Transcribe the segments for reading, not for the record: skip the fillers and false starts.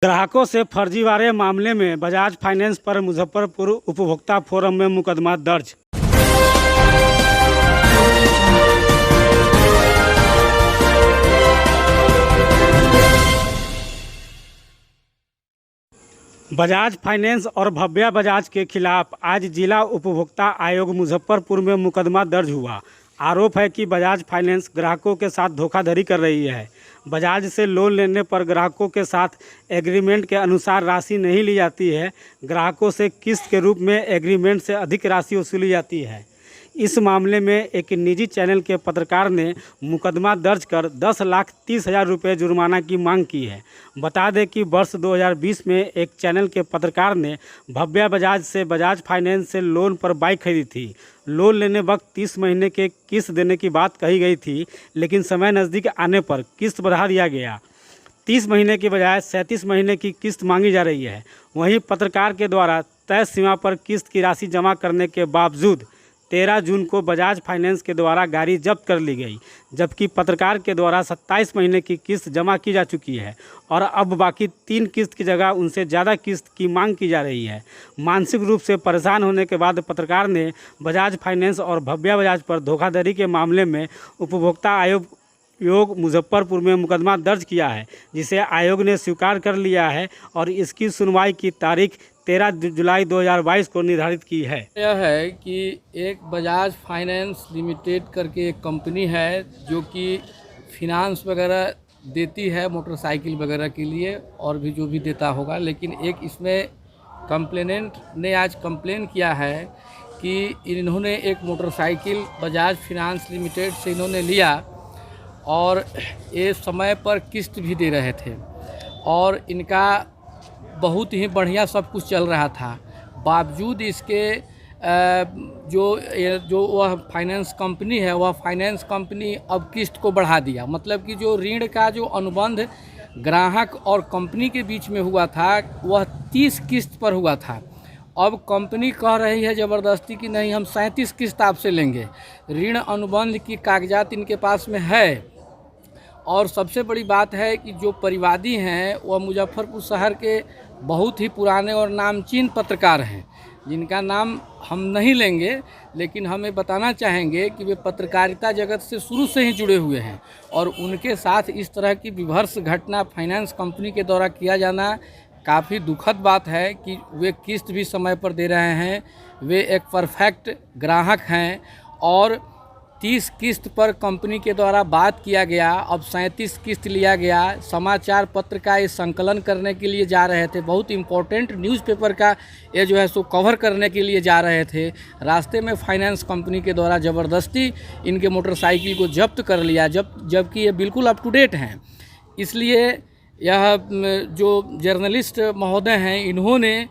ग्राहकों से फर्जीवाड़े मामले में बजाज फाइनेंस पर मुजफ्फरपुर उपभोक्ता फोरम में मुकदमा दर्ज। बजाज फाइनेंस और भव्या बजाज के खिलाफ आज जिला उपभोक्ता आयोग मुजफ्फरपुर में मुकदमा दर्ज हुआ। आरोप है कि बजाज फाइनेंस ग्राहकों के साथ धोखाधड़ी कर रही है। बजाज से लोन लेने पर ग्राहकों के साथ एग्रीमेंट के अनुसार राशि नहीं ली जाती है। ग्राहकों से किस्त के रूप में एग्रीमेंट से अधिक राशि वसूली जाती है। इस मामले में एक निजी चैनल के पत्रकार ने मुकदमा दर्ज कर 10,30,000 रुपये जुर्माना की मांग की है। बता दें कि वर्ष 2020 में एक चैनल के पत्रकार ने भव्या बजाज से बजाज फाइनेंस से लोन पर बाइक खरीदी थी। लोन लेने वक्त 30 महीने के किस्त देने की बात कही गई थी, लेकिन समय नज़दीक आने पर किस्त बढ़ा दिया गया। 30 महीने के बजाय 37 महीने की किस्त मांगी जा रही है। वहीं पत्रकार के द्वारा तय सीमा पर किस्त की राशि जमा करने के बावजूद 13 जून को बजाज फाइनेंस के द्वारा गाड़ी जब्त कर ली गई, जबकि पत्रकार के द्वारा 27 महीने की किस्त जमा की जा चुकी है और अब बाकी 3 किस्त की जगह उनसे ज़्यादा किस्त की मांग की जा रही है। मानसिक रूप से परेशान होने के बाद पत्रकार ने बजाज फाइनेंस और भव्या बजाज पर धोखाधड़ी के मामले में उपभोक्ता आयोग मुजफ्फरपुर में मुकदमा दर्ज किया है, जिसे आयोग ने स्वीकार कर लिया है और इसकी सुनवाई की तारीख 13 जुलाई 2022 को निर्धारित की है। यह है कि एक बजाज फाइनेंस लिमिटेड करके एक कंपनी है जो कि फिनांस वगैरह देती है मोटरसाइकिल वगैरह के लिए और भी जो भी देता होगा, लेकिन एक इसमें कंप्लेनेंट ने आज कंप्लेन किया है कि इन्होंने एक मोटरसाइकिल बजाज फाइनेंस लिमिटेड से इन्होंने लिया और ये समय पर किस्त भी दे रहे थे और इनका बहुत ही बढ़िया सब कुछ चल रहा था। बावजूद इसके जो वह फाइनेंस कंपनी है, वह फाइनेंस कंपनी अब किस्त को बढ़ा दिया। मतलब कि जो ऋण का जो अनुबंध ग्राहक और कंपनी के बीच में हुआ था वह 30 किस्त पर हुआ था। अब कंपनी कह रही है ज़बरदस्ती कि नहीं, हम 37 किस्त आपसे लेंगे। ऋण अनुबंध की कागजात इनके पास में है और सबसे बड़ी बात है कि जो परिवादी हैं वह मुजफ्फरपुर शहर के बहुत ही पुराने और नामचीन पत्रकार हैं, जिनका नाम हम नहीं लेंगे, लेकिन हमें बताना चाहेंगे कि वे पत्रकारिता जगत से शुरू से ही जुड़े हुए हैं और उनके साथ इस तरह की विभत्स घटना फाइनेंस कंपनी के द्वारा किया जाना काफ़ी दुखद बात है कि वे किस्त भी समय पर दे रहे हैं। वे एक परफेक्ट ग्राहक हैं और 30 किस्त पर कंपनी के द्वारा बात किया गया, अब 37 किस्त लिया गया। समाचार पत्र का ये संकलन करने के लिए जा रहे थे, बहुत इम्पोर्टेंट न्यूज़पेपर का ये जो है सो कवर करने के लिए जा रहे थे। रास्ते में फाइनेंस कंपनी के द्वारा ज़बरदस्ती इनके मोटरसाइकिल को जब्त कर लिया, जबकि ये बिल्कुल अप टू डेट हैं। इसलिए यह जो जर्नलिस्ट महोदय हैं, इन्होंने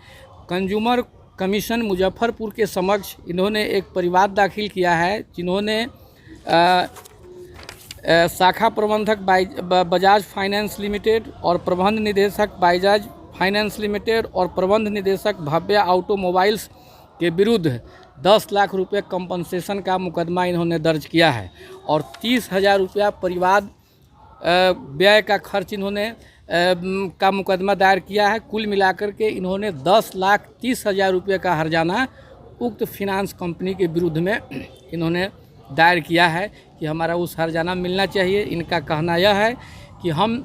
कंज्यूमर कमीशन मुजफ्फरपुर के समक्ष इन्होंने एक परिवाद दाखिल किया है, जिन्होंने शाखा प्रबंधक बजाज फाइनेंस लिमिटेड और प्रबंध निदेशक बजाज फाइनेंस लिमिटेड और प्रबंध निदेशक भव्या ऑटोमोबाइल्स के विरुद्ध 10 लाख रुपये कंपनसेशन का मुकदमा इन्होंने दर्ज किया है और 30,000 रुपया परिवाद व्यय का खर्च इन्होंने का मुकदमा दायर किया है। कुल मिलाकर के इन्होंने 10,30,000 रुपये का हर्जाना उक्त फिनांस कंपनी के विरुद्ध में इन्होंने दायर किया है कि हमारा उस हर्जाना मिलना चाहिए। इनका कहना यह है कि हम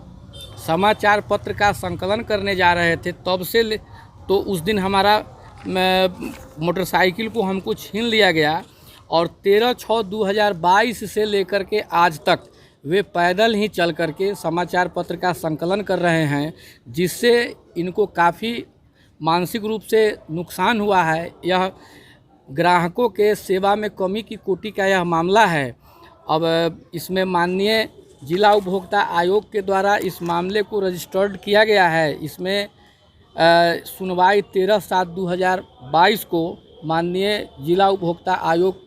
समाचार पत्र का संकलन करने जा रहे थे, तब से तो उस दिन हमारा मोटरसाइकिल को हमको छीन लिया गया और 13/6/2022 से लेकर के आज तक वे पैदल ही चल करके समाचार पत्र का संकलन कर रहे हैं, जिससे इनको काफ़ी मानसिक रूप से नुकसान हुआ है। यह ग्राहकों के सेवा में कमी की कोटि का यह मामला है। अब इसमें माननीय जिला उपभोक्ता आयोग के द्वारा इस मामले को रजिस्टर्ड किया गया है। इसमें सुनवाई 13/7/2022 को माननीय जिला उपभोक्ता आयोग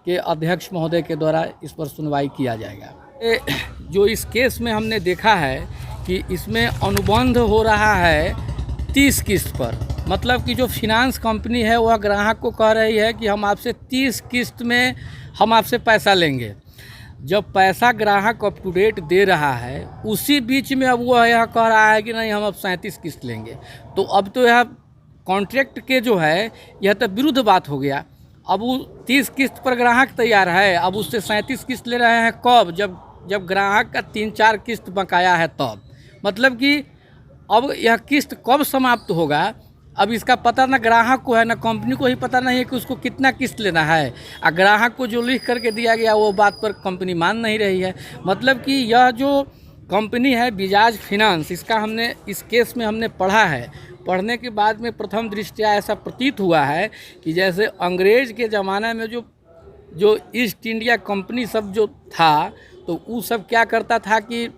के अध्यक्ष महोदय के द्वारा इस पर सुनवाई किया जाएगा। जो इस केस में हमने देखा है कि इसमें अनुबंध हो रहा है 30 किस्त पर। मतलब कि जो फिनांस कंपनी है वह ग्राहक को कह रही है कि हम आपसे 30 किस्त में हम आपसे पैसा लेंगे। जब पैसा ग्राहक अप टू डेट दे रहा है, उसी बीच में अब वो यह कह रहा है कि नहीं हम अब 37 किस्त लेंगे, तो अब तो यह कॉन्ट्रैक्ट के जो है यह तो विरुद्ध बात हो गया। अब वो 30 किस्त पर ग्राहक तैयार है, अब उससे 37 किस्त ले रहे हैं कब? जब ग्राहक का 3-4 किस्त बकाया है तब। मतलब कि अब यह किस्त कब समाप्त होगा, अब इसका पता ना ग्राहक को है ना कंपनी को ही पता नहीं है कि उसको कितना किस्त लेना है। और ग्राहक को जो लिख करके दिया गया वो बात पर कंपनी मान नहीं रही है। मतलब कि यह जो कंपनी है बजाज फाइनेंस, इसका हमने इस केस में हमने पढ़ा है। पढ़ने के बाद में प्रथम दृष्टया ऐसा प्रतीत हुआ है कि जैसे अंग्रेज़ के ज़माने में जो ईस्ट इंडिया कंपनी सब जो था, तो वो सब क्या करता था कि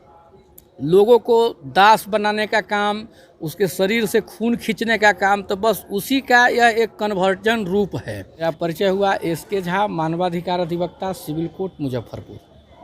लोगों को दास बनाने का काम, उसके शरीर से खून खींचने का काम, तो बस उसी का यह एक कन्वर्जन रूप है। यह परिचय हुआ एस के झा, मानवाधिकार अधिवक्ता, सिविल कोर्ट, मुजफ्फरपुर।